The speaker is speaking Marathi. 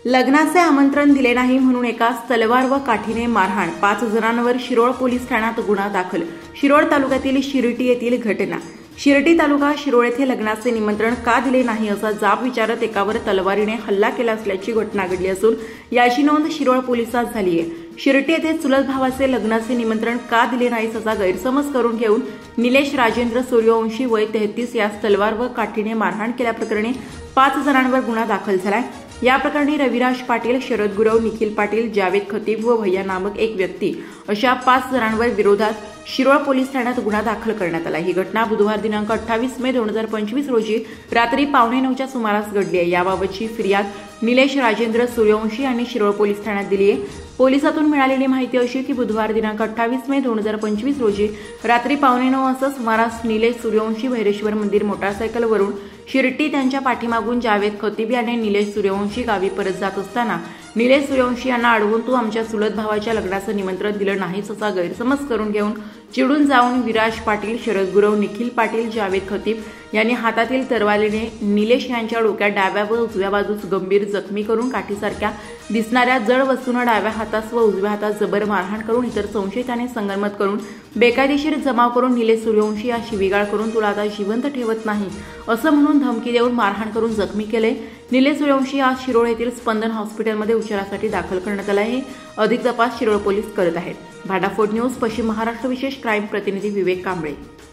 लग्नाचे आमंत्रण दिले नाही म्हणून एकास तलवार व काठीने मारहाण, 5 जणांवर शिरोळ पोलीस ठाण्यात गुन्हा दाखल। शिरोळ तालुक्यातील शिरटी येथील घटना। शिरटी तालुका शिरोळ येथे लग्नाचे निमंत्रण का दिले नाही असा जाब विचारत एकावर तलवारीने हल्ला केला असल्याची घटना घडली असून याची नोंद शिरोळ पोलिसात झाली आहे। शिरटी येथे चुलत भावाचे लग्नाचे निमंत्रण का दिले नाही असा गैरसमज करून घेऊन निलेश राजेंद्र सूर्यवंशी वय 33 यास तलवार व काठीने मारहाण केल्याप्रकरणी 5 जणांवर गुन्हा दाखल झालाय। या प्रकरणी रविराज पाटील, शरद गुरव, निखिल पाटील, जावेद खतीब व भैया नामक एक व्यक्ती अशा 5 जणांवर विरोधात शिरोळ पोलीस ठाण्यात गुन्हा दाखल करण्यात आला। ही घटना बुधवार दिनांक 28 मे 2025 रोजी रात्री 8:45च्या सुमारास घडली आहे। याबाबतची फिर्याद निलेश राजेंद्र सूर्यवंशी यांनी शिरोळ पोलीस ठाण्यात दिली आहे। पोलिसातून मिळालेली माहिती अशी की बुधवार दिनांक 28 मे 2025 रोजी रात्री 8:45 वाजता सुमारास निलेश सूर्यवंशी भैरेश्वर मंदिर मोटारसायकलवरून शिरटी त्यांच्या पाठीमागून जावेद खतीब याने निलेश सूर्यवंशी गावी परत जात असताना निलेश सूर्यवंशी यांना अडवून तू आमच्या चुलत भावाच्या लग्नाचं निमंत्रण दिलं नाहीस असा गैरसमज करून घेऊन चिडून जाऊन विराज पाटील, शरद गुरव, निखिल पाटील, जावेद खतीब यांनी हातातील तरवारीने निलेश यांच्या डोक्यात डाव्या व उजव्या बाजूस गंभीर जखमी करून काठीसारख्या दिसणाऱ्या जड वस्तूंना डाव्या हातास व उजव्या हातात जबर मारहाण करून इतर संशयितांनी संगनमत करून बेकायदेशीर जमाव करून निलेश सूर्यवंशी या शिवीगाळ करून तुला आता जिवंत ठेवत नाही असं म्हणून धमकी देऊन मारहाण करून जखमी केले। निलेश सूर्यवंशी आज शिरोळ येथील स्पंदन हॉस्पिटलमध्ये उपचारासाठी दाखल करण्यात आला आहे। अधिक तपास शिरोळ पोलीस करत आहेत। भाडाफोड न्यूज, पश्चिम महाराष्ट्र विशेष क्राईम प्रतिनिधी विवेक कांबळे।